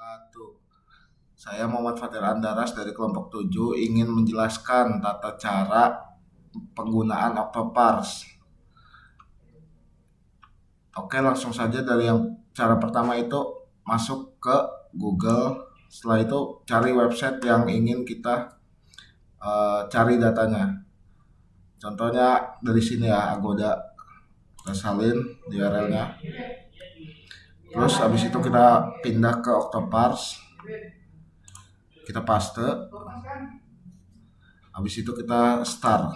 wabarakatuh. Saya Muhammad Fatir Andaras dari kelompok 7 ingin menjelaskan tata cara penggunaan Octopars. Oke, langsung saja dari yang cara pertama itu masuk ke Google. Setelah itu cari website yang ingin kita cari datanya. Contohnya dari sini ya, Agoda. Kita salin di URL-nya. Terus habis itu kita pindah ke Octopars. Kita paste. Habis itu kita start.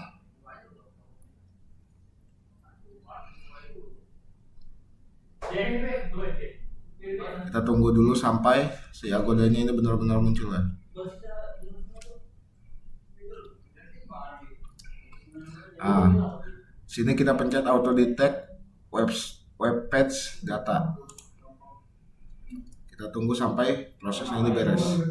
Kita tunggu dulu sampai si Agodanya ini benar-benar muncul ya. Sini kita pencet auto detect web page data. Kita tunggu sampai prosesnya ini beres.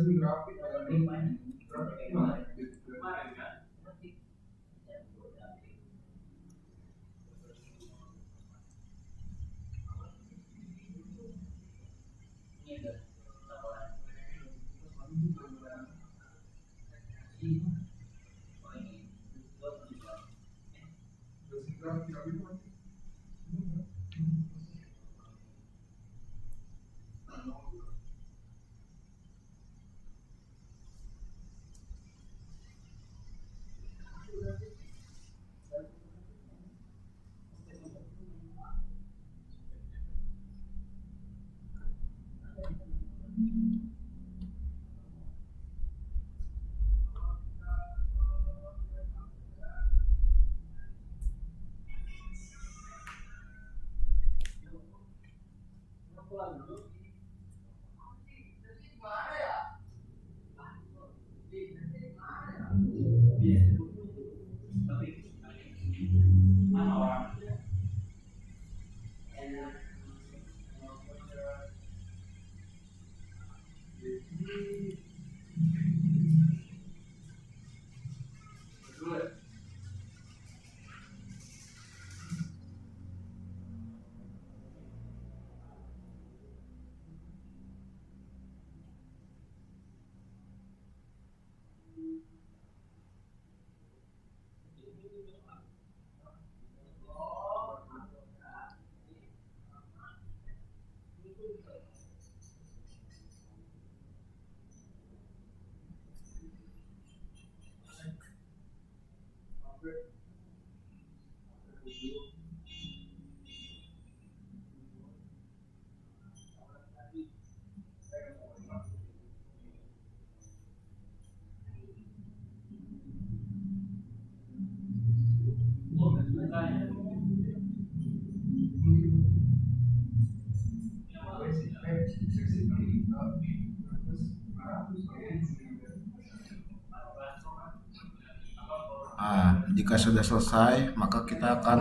Jika sudah selesai, maka kita akan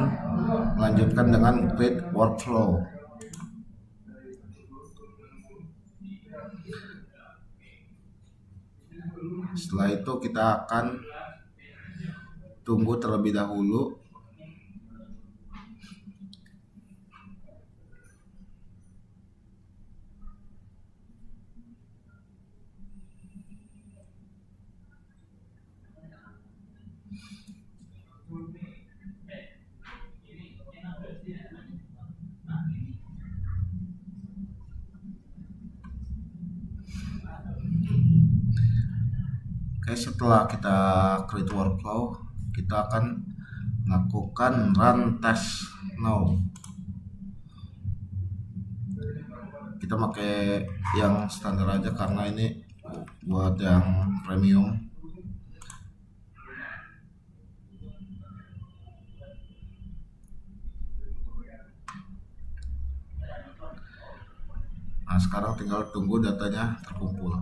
melanjutkan dengan create workflow. Setelah itu kita akan tunggu terlebih dahulu. Oke, setelah kita create workflow, kita akan melakukan run test now. Kita pakai yang standar aja karena ini buat yang premium. Nah, sekarang tinggal tunggu datanya terkumpul.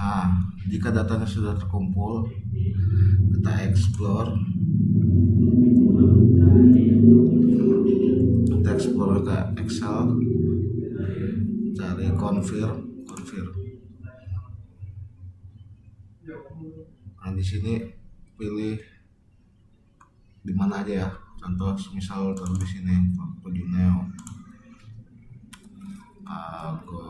Nah, jika datanya sudah terkumpul, kita explore ke Excel, cari confirm. Nah, di sini pilih di mana aja ya. Contoh misal taruh di sini Juneo, Ago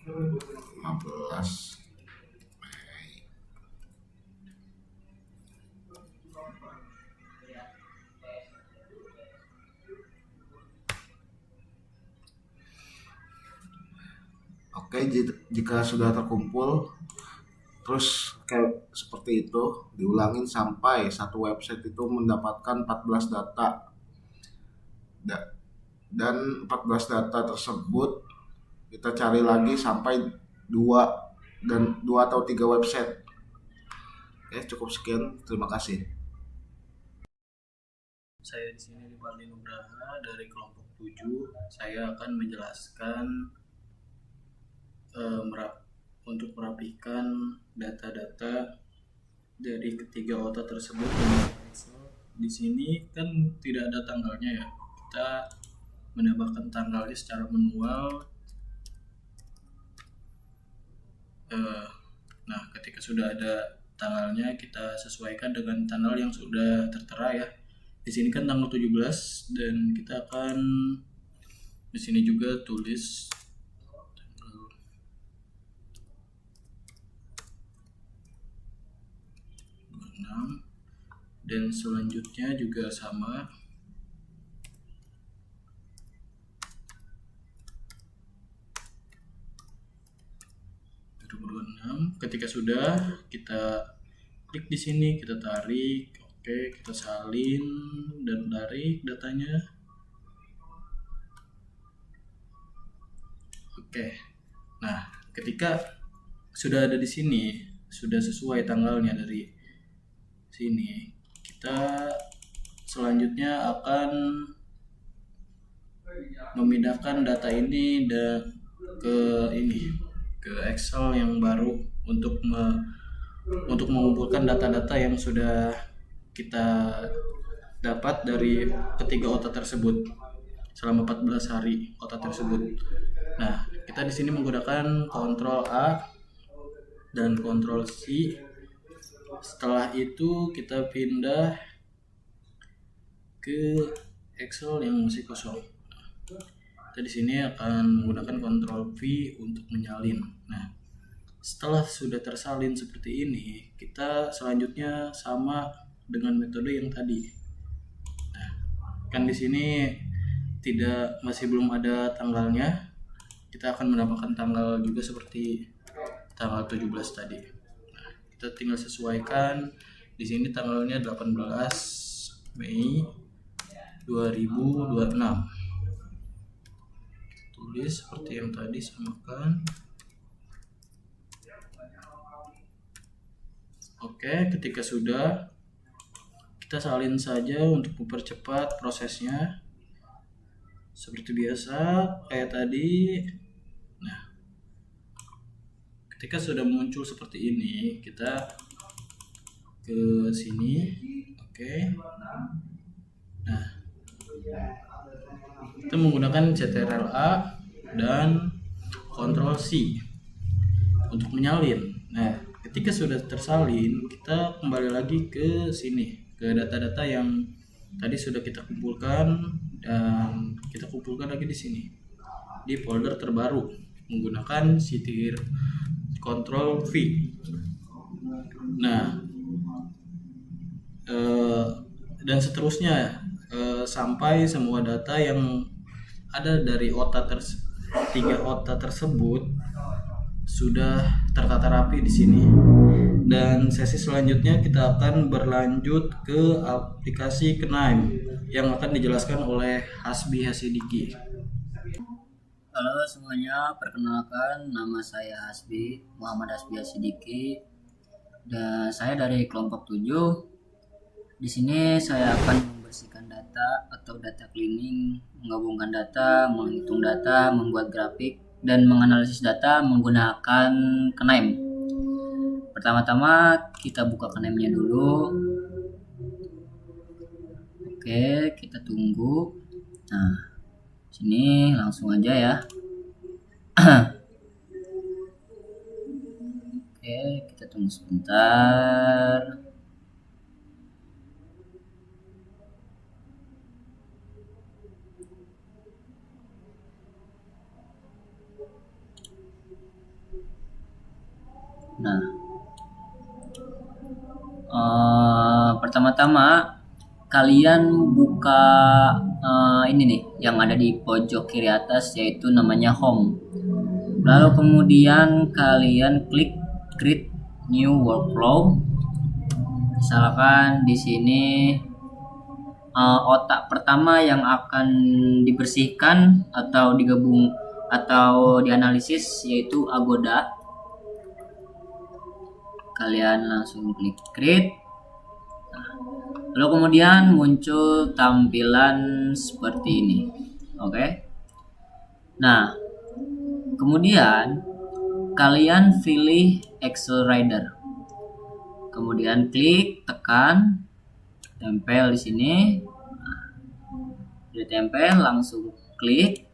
15 Mei. Oke, jika sudah terkumpul, terus kayak seperti itu diulangin sampai satu website itu mendapatkan 14 data. Dan 14 data tersebut kita cari lagi sampai dua atau tiga website. Oke, cukup sekian. Terima kasih. Saya di sini Rivaldi Nugraha dari kelompok 7. Saya akan menjelaskan untuk merapikan data-data dari ketiga otak tersebut. Di sini kan tidak ada tanggalnya ya. Kita menambahkan tanggalnya secara manual. Nah, ketika sudah ada tanggalnya, kita sesuaikan dengan tanggal yang sudah tertera ya. Di sini kan tanggal 17 dan kita akan di sini juga tulis tanggal 26 dan selanjutnya juga sama. Ketika sudah, kita klik di sini, kita tarik, oke, kita salin dan tarik datanya. Oke. Nah, ketika sudah ada di sini, sudah sesuai tanggalnya dari sini, kita selanjutnya akan memindahkan data ini ke Excel yang baru untuk mengumpulkan data-data yang sudah kita dapat dari ketiga otak tersebut selama 14 hari otak tersebut. Nah, kita di sini menggunakan Ctrl A dan Ctrl C. Setelah itu kita pindah ke Excel yang masih kosong. Kita di sini akan menggunakan Ctrl V untuk menyalin. Nah, setelah sudah tersalin seperti ini, kita selanjutnya sama dengan metode yang tadi. Nah, kan di sini masih belum ada tanggalnya. Kita akan menambahkan tanggal juga seperti tanggal 17 tadi. Nah, kita tinggal sesuaikan. Di sini tanggalnya 18 Mei 2026. Tulis seperti yang tadi, samakan. Oke, ketika sudah, kita salin saja untuk mempercepat prosesnya. Seperti biasa, kayak tadi. Nah, ketika sudah muncul seperti ini, kita ke sini. Oke. Nah, kita menggunakan Ctrl A dan Ctrl C untuk menyalin. Nah, ketika sudah tersalin, kita kembali lagi ke sini, ke data-data yang tadi sudah kita kumpulkan, dan kita kumpulkan lagi di sini di folder terbaru menggunakan setir Ctrl V. Nah, dan seterusnya sampai semua data yang ada dari tiga otak tersebut sudah tertata rapi di sini. Dan sesi selanjutnya kita akan berlanjut ke aplikasi Knaim yang akan dijelaskan oleh Hasbi Hasidiki. Halo semuanya, perkenalkan nama saya Muhammad Hasbi Hasidiki dan saya dari kelompok 7. Di sini saya akan membersihkan data atau data cleaning, menggabungkan data, menghitung data, membuat grafik, dan menganalisis data menggunakan Knaim. Pertama-tama kita buka Knaimnya dulu. Oke, kita tunggu. Nah, sini langsung aja ya. Oke, kita tunggu sebentar. Nah, pertama-tama kalian buka ini nih yang ada di pojok kiri atas, yaitu namanya home. Lalu kemudian kalian klik create new workflow. Misalkan di sini otak pertama yang akan dibersihkan atau digabung atau dianalisis yaitu Agoda. Kalian langsung klik create. Lalu kemudian muncul tampilan seperti ini. Oke. Nah, kemudian kalian pilih Excel Rider. Kemudian klik, tekan, tempel di sini. Sudah tempel, langsung klik.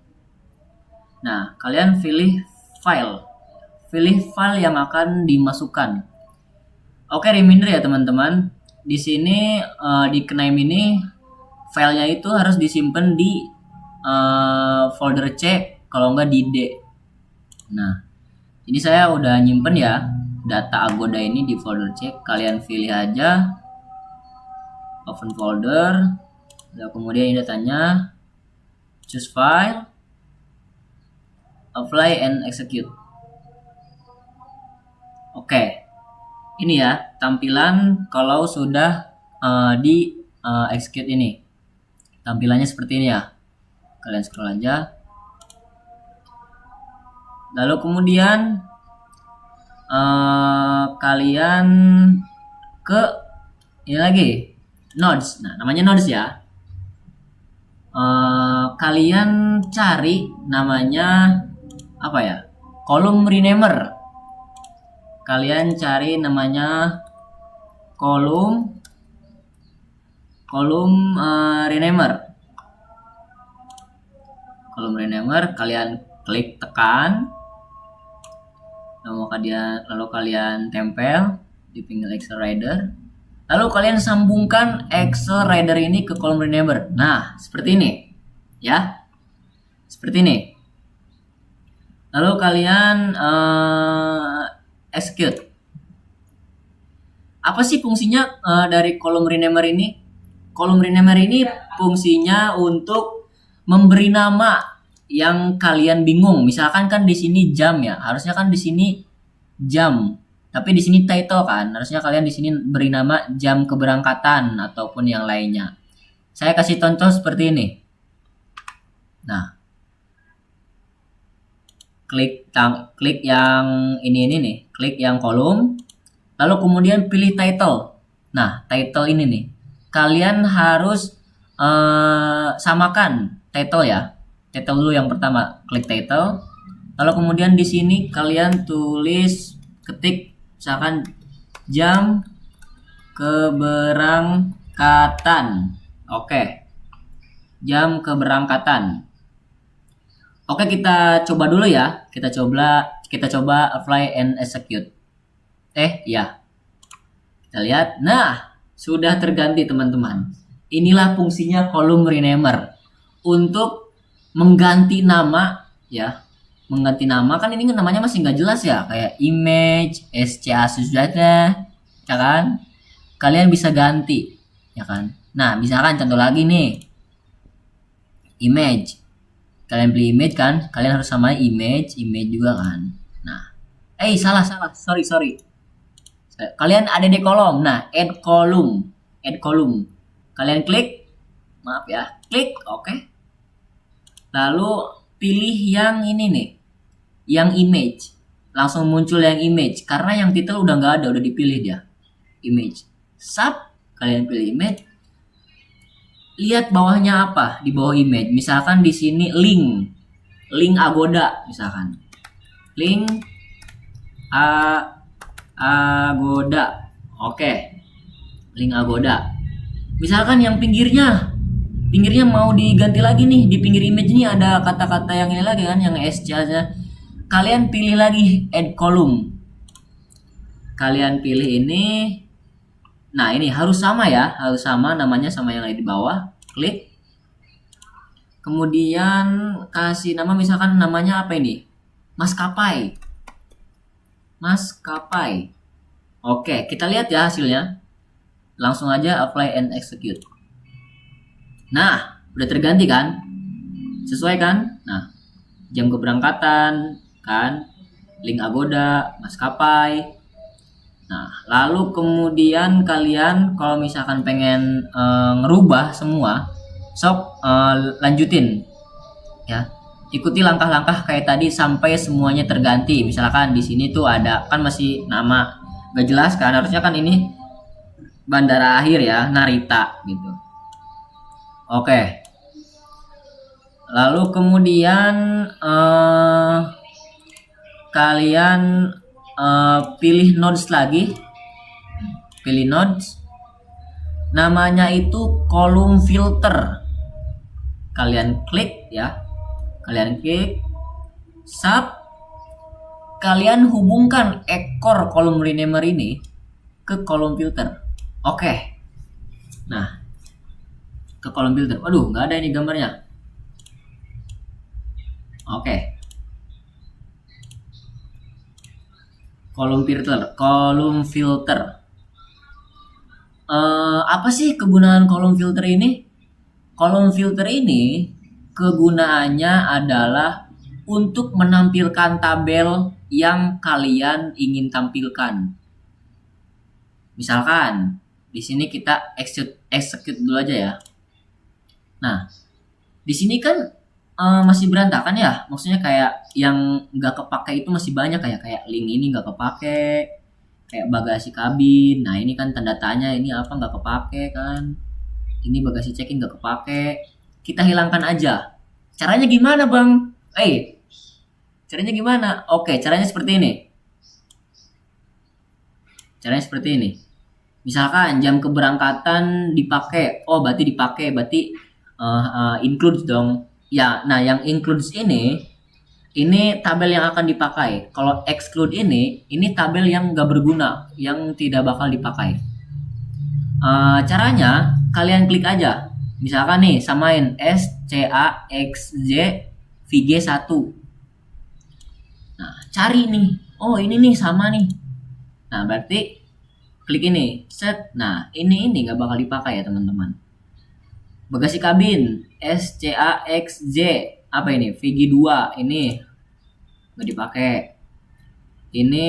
Nah, kalian pilih file. Pilih file yang akan dimasukkan. Oke, reminder ya teman-teman. Di sini di Knaim ini filenya itu harus disimpan di folder C, kalau enggak di D. Nah, ini saya udah nyimpen ya data Agoda ini di folder C. Kalian pilih aja open folder. Lalu kemudian ini datanya, choose file, apply and execute. Oke. Ini ya tampilan kalau sudah di execute ini. Tampilannya seperti ini ya. Kalian scroll aja. Lalu kemudian kalian ke ini lagi, nodes. Nah, namanya nodes ya. Kalian cari namanya apa ya? Kolom rename. Kalian cari namanya kolom rename. Kolom rename kalian klik, tekan, lalu kalian tempel di pinggir Excel Rider. Lalu kalian sambungkan Excel Rider ini ke kolom rename. Nah, seperti ini ya, seperti ini. Lalu kalian execute. Apa sih fungsinya dari kolom rename ini? Kolom rename ini fungsinya untuk memberi nama yang kalian bingung. Misalkan kan di sini jam ya, harusnya kan di sini jam. Tapi di sini title kan, harusnya kalian di sini beri nama jam keberangkatan ataupun yang lainnya. Saya kasih contoh seperti ini. Nah, klik yang ini nih, klik yang kolom, lalu kemudian pilih title. Nah, title ini nih, kalian harus samakan title ya. Title dulu yang pertama, klik title, lalu kemudian di sini kalian tulis, ketik misalkan jam keberangkatan. Oke, jam keberangkatan. Oke, kita coba dulu ya. Kita coba apply and execute. Ya. Kita lihat. Nah, sudah terganti teman-teman. Inilah fungsinya kolom rename. Untuk mengganti nama ya. Mengganti nama kan ini namanya masih nggak jelas ya. Kayak image, SCA Sujata, ya kan? Kalian bisa ganti, ya kan? Nah, misalkan contoh lagi nih. Image. Kalian pilih image kan, kalian harus sama image juga kan. Nah, salah, sorry. Kalian ada di kolom. Nah, add column. Kalian klik, maaf ya, klik, oke. Lalu pilih yang ini nih, yang image. Langsung muncul yang image, karena yang title udah nggak ada, udah dipilih dia. Image. kalian pilih image, lihat bawahnya apa di bawah image. Misalkan di sini link Agoda, misalkan link Agoda. Oke, link Agoda. Misalkan yang pinggirnya mau diganti lagi nih, di pinggir image ini ada kata-kata yang ini lagi kan, yang SC aja. Kalian pilih lagi add column. Kalian pilih ini. Nah, ini harus sama ya, harus sama namanya sama yang ada di bawah. Klik. Kemudian kasih nama, misalkan namanya apa ini? Maskapai. Oke, kita lihat ya hasilnya. Langsung aja apply and execute. Nah, udah terganti kan? Sesuai kan? Nah, jam keberangkatan kan, link Agoda, maskapai. Nah, lalu kemudian kalian kalau misalkan pengen ngerubah semua, sok lanjutin ya. Ikuti langkah-langkah kayak tadi sampai semuanya terganti. Misalkan di sini tuh ada kan masih nama gak jelas kan, harusnya kan ini bandara akhir ya, Narita gitu. Oke. Lalu kemudian kalian pilih nodes lagi. Pilih nodes. Namanya itu kolom filter. Kalian klik ya. Kalian klik sub. Kalian hubungkan ekor kolom rename ini ke kolom filter. Oke. Nah, ke kolom filter. Waduh, nggak ada ini gambarnya. Oke. Kolom filter. Apa sih kegunaan kolom filter ini? Kolom filter ini kegunaannya adalah untuk menampilkan tabel yang kalian ingin tampilkan. Misalkan di sini kita execute dulu aja ya. Nah, di sini kan masih berantakan ya. Maksudnya kayak yang nggak kepake itu masih banyak, kayak link ini nggak kepake, kayak bagasi kabin. Nah, ini kan tanda tanya, ini apa nggak kepake kan? Ini bagasi check-in nggak kepake. Kita hilangkan aja. Caranya gimana, Bang? Caranya gimana? Oke, caranya seperti ini. Caranya seperti ini. Misalkan jam keberangkatan dipakai. Oh, berarti dipakai. Berarti includes dong. Ya, nah yang includes ini tabel yang akan dipakai. Kalau exclude ini tabel yang nggak berguna, yang tidak bakal dipakai. Caranya kalian klik aja. Misalkan nih samain SCAXZ VG1. Nah, cari nih. Oh, ini nih sama nih. Nah, berarti klik ini, set. Nah, ini nggak bakal dipakai ya, teman-teman. Bagasi kabin SCAXZ apa ini? VG2 ini nggak dipakai. Ini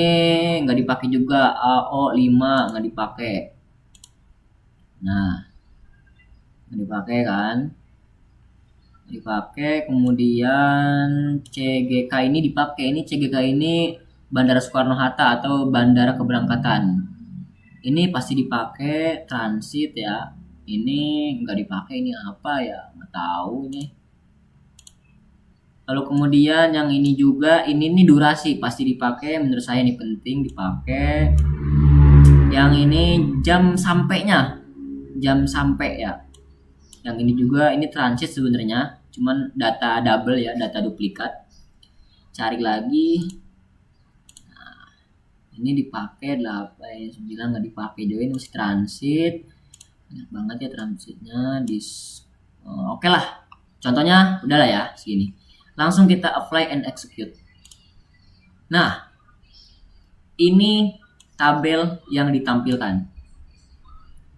nggak dipakai juga. AO5 nggak dipakai. Nah, nggak dipakai kan? Nggak dipakai. Kemudian CGK ini dipakai. Ini CGK ini Bandara Soekarno-Hatta atau Bandara Keberangkatan. Ini pasti dipakai. Transit ya. Ini nggak dipakai. Ini apa ya? Nggak tahu ini. Lalu kemudian yang ini juga, ini durasi pasti dipakai. Menurut saya ini penting dipakai. Yang ini jam sampainya, jam sampai ya. Yang ini juga, ini transit sebenarnya, cuman data double ya, data duplikat. Cari lagi. Nah, ini dipakai 8, 9 nggak dipakai juga, ini masih transit. Banyak banget ya transitnya. Oke lah. Contohnya udahlah ya segini. Langsung kita apply and execute. Nah, ini tabel yang ditampilkan.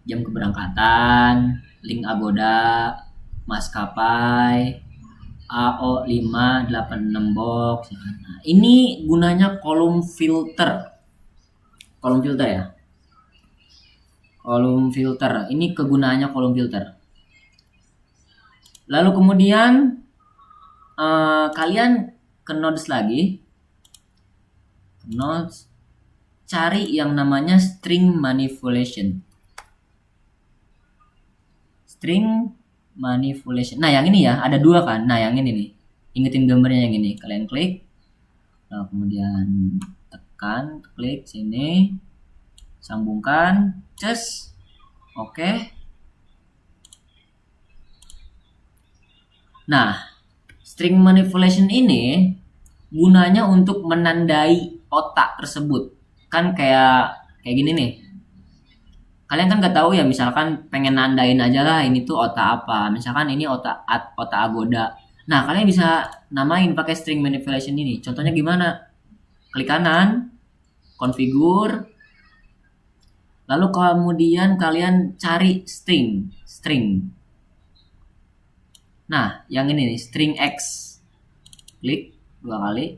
Jam keberangkatan, link Agoda, maskapai, AO586 box. Nah, ini gunanya kolom filter. Kolom filter ya. Kolom filter. Ini kegunaannya kolom filter. Lalu kemudian kalian ke nodes lagi. Nodes, cari yang namanya string manipulation. string manipulation. Nah, yang ini ya, ada dua kan. Nah, yang ini nih. Ingetin gambarnya yang ini. Kalian klik. Nah, kemudian tekan, klik sini. Sambungkan. Cus. Oke. Nah, string manipulation ini gunanya untuk menandai otak tersebut. Kan kayak gini nih. Kalian kan nggak tahu ya, misalkan pengen nandain aja lah ini tuh otak apa. Misalkan ini otak agoda. Nah, kalian bisa namain pakai string manipulation ini. Contohnya gimana? Klik kanan, configure, lalu kemudian kalian cari string. Nah, yang ini nih, string X. Klik 2 kali.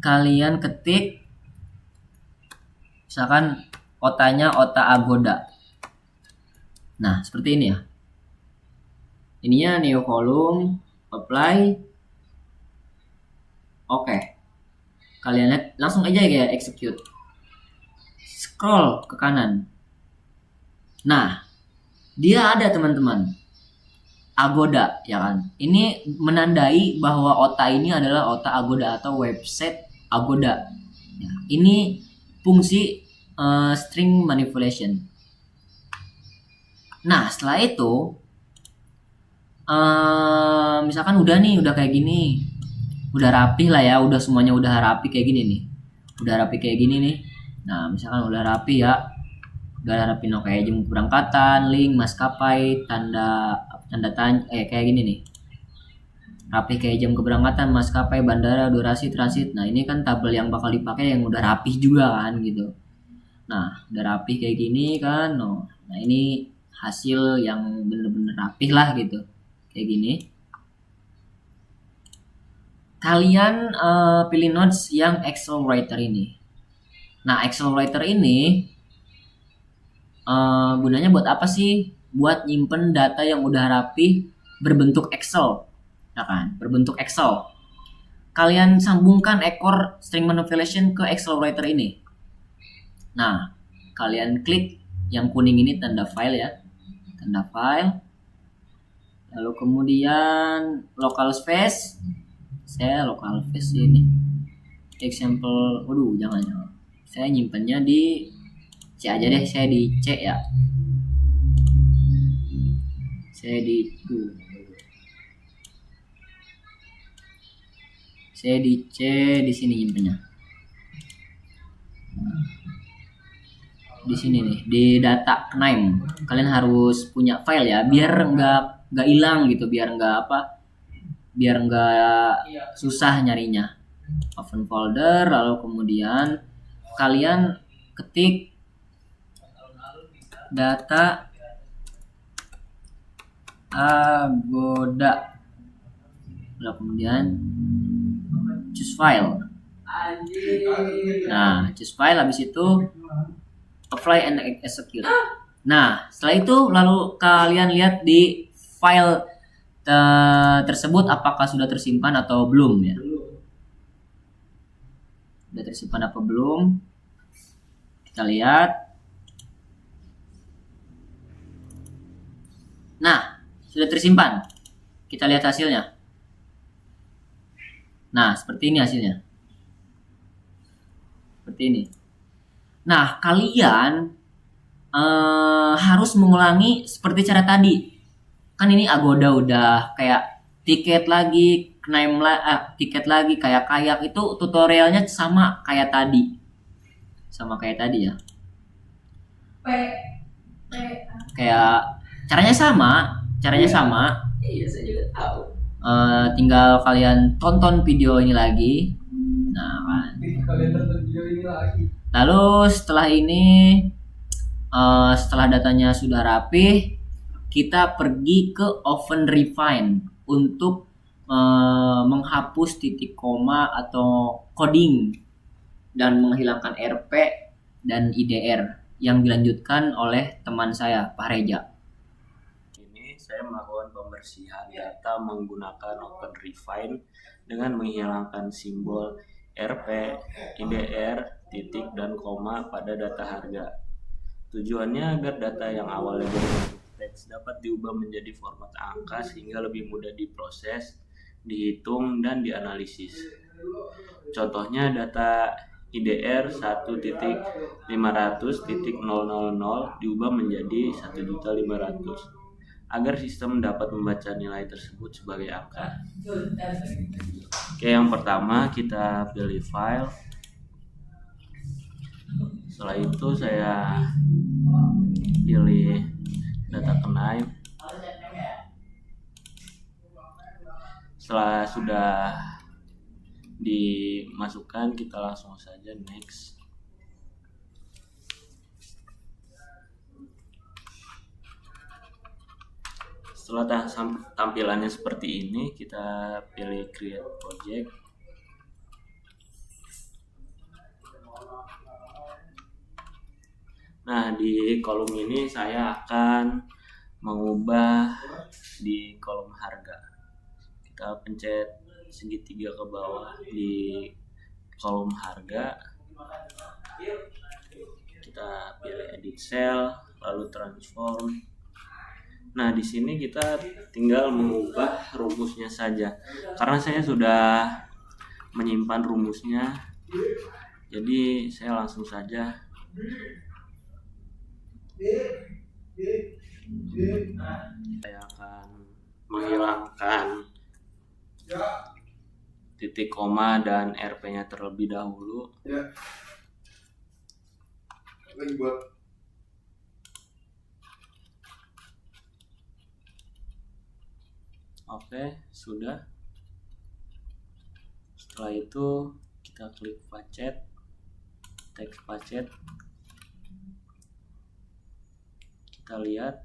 Kalian ketik misalkan otanya otak agoda. Nah, seperti ini ya. Ininya new column, apply. Oke. Kalian lihat langsung aja ya execute. Scroll ke kanan. Nah, dia ada teman-teman. Agoda, ya kan? Ini menandai bahwa otak ini adalah otak agoda atau website agoda. Ya, ini fungsi string manipulation. Nah, setelah itu misalkan udah kayak gini, udah rapi lah ya, udah semuanya udah rapi kayak gini nih, udah rapi kayak gini nih. Nah, misalkan udah rapi ya, udah rapi kayak jam keberangkatan, link maskapai, tanda tanya, kayak gini nih, rapi kayak jam keberangkatan, maskapai, bandara, durasi, transit. Nah, ini kan tabel yang bakal dipakai yang udah rapih juga kan gitu. Nah, udah rapih kayak gini kan. Nah, ini hasil yang bener-bener rapih lah gitu. Kayak gini. Kalian pilih notes yang Excel Writer ini. Nah, Excel Writer ini gunanya buat apa sih? Buat nyimpen data yang udah rapih berbentuk Excel. Ya kan? Berbentuk Excel. Kalian sambungkan ekor string manipulation ke Excel Writer ini. Nah, kalian klik yang kuning ini tanda file ya. Tanda file. Lalu kemudian local space. Saya local space ini. Example, jangan. Saya nyimpennya di C aja deh, saya di C ya. Saya di C, di sini nyimpennya. Di sini nih, di data KNIME. Kalian harus punya file ya, biar nggak hilang gitu, biar nggak susah nyarinya. Open folder, lalu kemudian kalian ketik data agoda, lalu kemudian choose file. Nah, choose file, habis itu apply and execute. Nah, setelah itu lalu kalian lihat di file tersebut apakah sudah tersimpan atau belum ya. Sudah tersimpan apa belum? Kita lihat. Nah, sudah tersimpan. Kita lihat hasilnya. Nah, seperti ini hasilnya. Seperti ini. Nah, kalian harus mengulangi seperti cara tadi. Kan ini Agoda udah kayak tiket lagi, tiket lagi, kayak itu tutorialnya sama kayak tadi. Sama kayak tadi ya. Kayak caranya sama. Iya, saya juga tahu. Tinggal kalian tonton video ini lagi. Nah, kan. Lalu setelah ini, setelah datanya sudah rapih, kita pergi ke Open Refine untuk menghapus titik koma atau coding dan menghilangkan RP dan IDR yang dilanjutkan oleh teman saya, Pak Reja. Ini saya melakukan pembersihan data menggunakan Open Refine dengan menghilangkan simbol RP, IDR, titik dan koma pada data harga. Tujuannya agar data yang awalnya berbentuk teks dapat diubah menjadi format angka sehingga lebih mudah diproses, dihitung, dan dianalisis. Contohnya data IDR 1.500.000 diubah menjadi 1.500.000 agar sistem dapat membaca nilai tersebut sebagai angka. Oke, yang pertama kita pilih file. Setelah itu saya pilih data Knife. Setelah sudah dimasukkan, kita langsung saja next. Setelah tampilannya seperti ini, kita pilih create project. Nah, di kolom ini saya akan mengubah di kolom harga. Kita pencet segitiga ke bawah di kolom harga. Kita pilih edit cell, lalu transform. Nah, di sini kita tinggal mengubah rumusnya saja. Karena saya sudah menyimpan rumusnya, jadi saya langsung saja saya akan menghilangkan titik koma dan RP-nya terlebih dahulu. Oke, sudah. Setelah itu kita klik pacet, teks pacet. Kita lihat.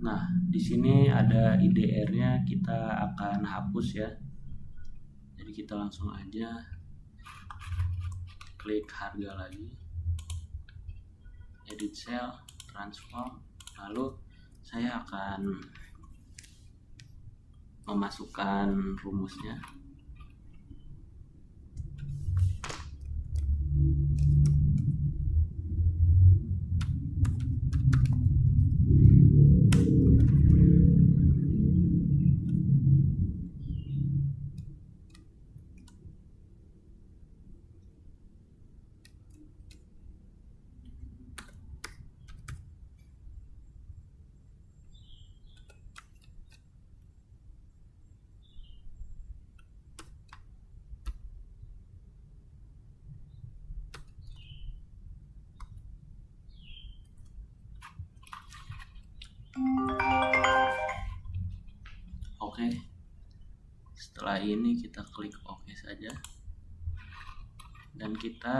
Nah, di sini ada IDR-nya, kita akan hapus ya. Jadi kita langsung aja klik harga lagi, edit cell, transform, lalu saya akan memasukkan rumusnya. Oke, setelah ini kita klik OK saja dan kita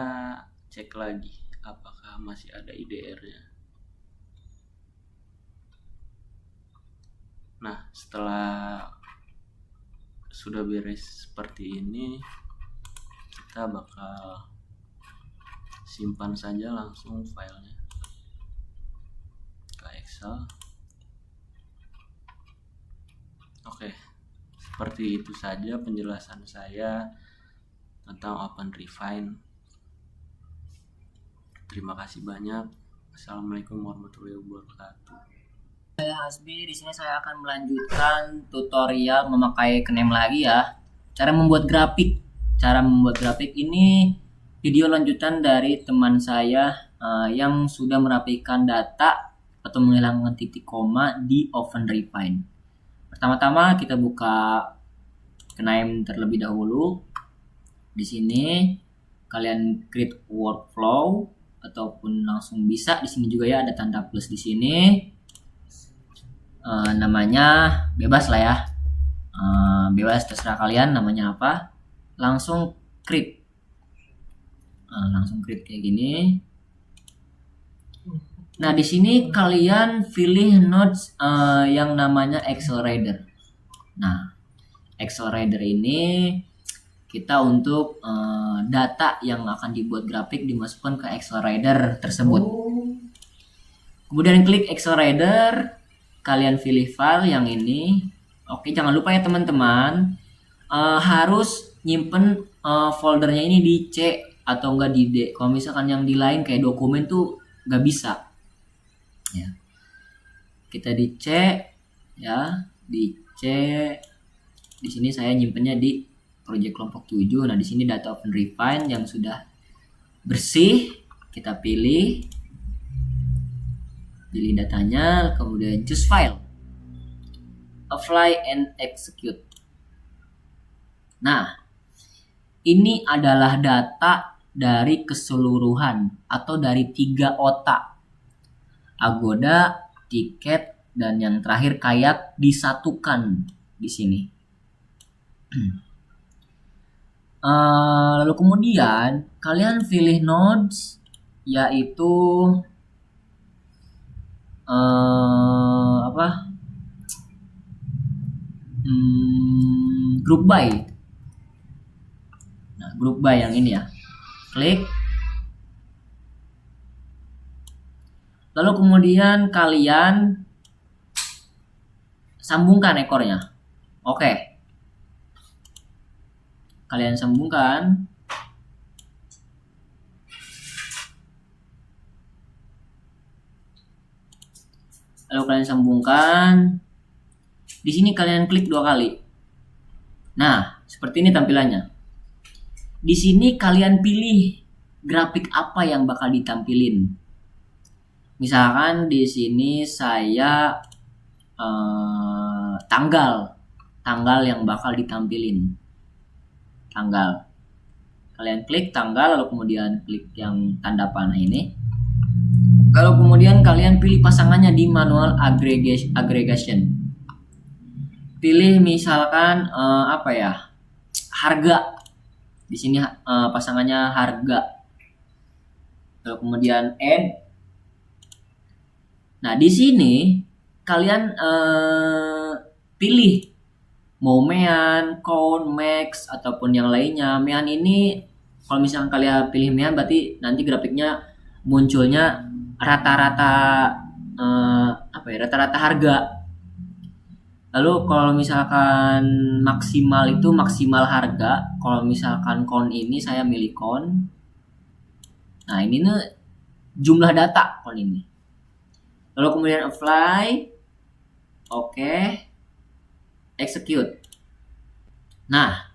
cek lagi apakah masih ada IDR-nya. Nah, setelah sudah beres seperti ini, kita bakal simpan saja langsung filenya ke Excel. Oke, seperti itu saja penjelasan saya tentang OpenRefine. Terima kasih banyak. Assalamualaikum warahmatullahi wabarakatuh. Saya Hasbi, di sini saya akan melanjutkan tutorial memakai Knem lagi ya. Cara membuat grafik. Cara membuat grafik ini video lanjutan dari teman saya yang sudah merapikan data atau menghilangkan titik koma di OpenRefine. Pertama-tama kita buka Knem terlebih dahulu. Di sini kalian create workflow ataupun langsung bisa. Di sini juga ya ada tanda plus di sini. Namanya bebas lah ya. Bebas terserah kalian namanya apa. Langsung create. Langsung create kayak gini. Nah, di sini kalian pilih nodes yang namanya Accelerator. Nah, Accelerator ini kita untuk data yang akan dibuat grafik dimasukkan ke Accelerator tersebut. Kemudian klik Accelerator, kalian pilih file yang ini. Oke, jangan lupa ya teman-teman, harus nyimpen foldernya ini di C atau enggak di D. Kalau misalkan yang di lain kayak dokumen tuh nggak bisa. Ya. Kita di C, ya, di C. Di sini saya nyimpennya di project kelompok 7. Nah, di sini data open refine yang sudah bersih, kita pilih datanya, kemudian choose file, apply and execute. Nah, ini adalah data dari keseluruhan atau dari 3 otak. Agoda, tiket, dan yang terakhir kayak disatukan di sini. Lalu kemudian kalian pilih nodes, yaitu group by. Nah, group by yang ini ya. Klik. Lalu kemudian kalian sambungkan ekornya. Oke. Kalian sambungkan. Lalu kalian sambungkan. Di sini kalian klik 2 kali. Nah, seperti ini tampilannya. Di sini kalian pilih grafik apa yang bakal ditampilin. Misalkan di sini saya tanggal yang bakal ditampilin. Tanggal. Kalian klik tanggal, lalu kemudian klik yang tanda panah ini. Lalu kemudian kalian pilih pasangannya di manual aggregation. Pilih misalkan harga. Di sini pasangannya harga. Lalu kemudian add. Nah, di sini kalian pilih mau mean, count, max ataupun yang lainnya. Mean ini kalau misalkan kalian pilih mean berarti nanti grafiknya munculnya rata-rata rata-rata harga. Lalu kalau misalkan maksimal itu maksimal harga. Kalau misalkan count ini saya milih count. Nah, ini nih jumlah data count ini. Lalu kemudian apply. Oke. Execute. Nah,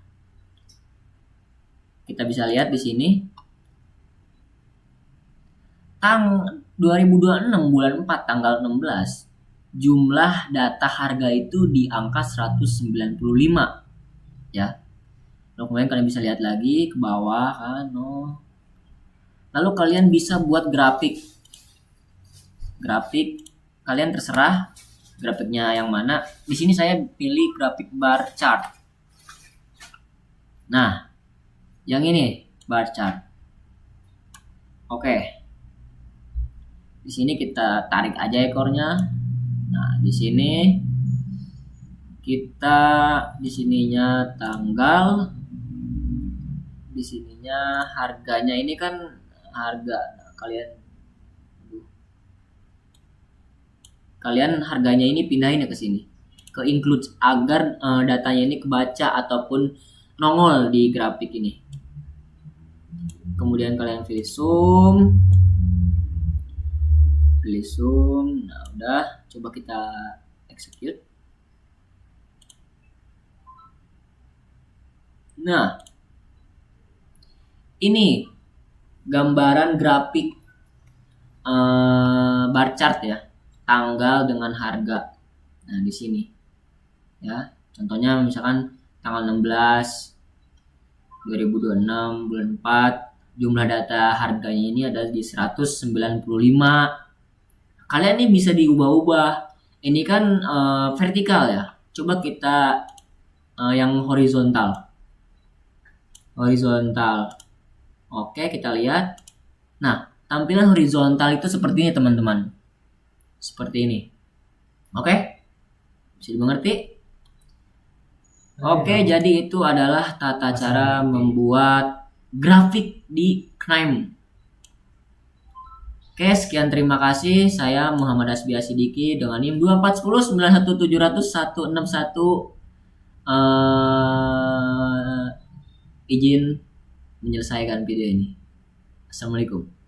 kita bisa lihat di sini 2026 bulan 4 tanggal 16 jumlah data harga itu di angka 195 ya. Lalu kemudian kalian bisa lihat lagi ke bawah kan. Lalu kalian bisa buat grafik kalian terserah grafiknya yang mana. Di sini saya pilih grafik bar chart. Nah, yang ini bar chart. Oke. Di sini kita tarik aja ekornya. Nah, di sini kita di sininya tanggal, di sininya harganya. Ini kan harga. Nah, kalian harganya ini pindahin ya ke sini, ke include, agar datanya ini kebaca ataupun nongol di grafik ini. Kemudian kalian pilih zoom. Nah, udah, coba kita execute. Nah, ini gambaran grafik bar chart ya, tanggal dengan harga. Nah, di sini ya, contohnya misalkan tanggal 16 2026 bulan 4, jumlah data harganya ini ada di 195. Kalian ini bisa diubah-ubah. Ini kan vertikal ya. Coba kita yang horizontal. Oke, kita lihat. Nah, tampilan horizontal itu seperti ini teman-teman. Seperti ini. Oke? Bisa dimengerti? Oke, jadi itu adalah tata cara membuat grafik di KNIME. Oke, sekian, terima kasih. Saya Muhammad Asbi Asidiki dengan NIM 241091700161. izin menyelesaikan video ini. Assalamualaikum.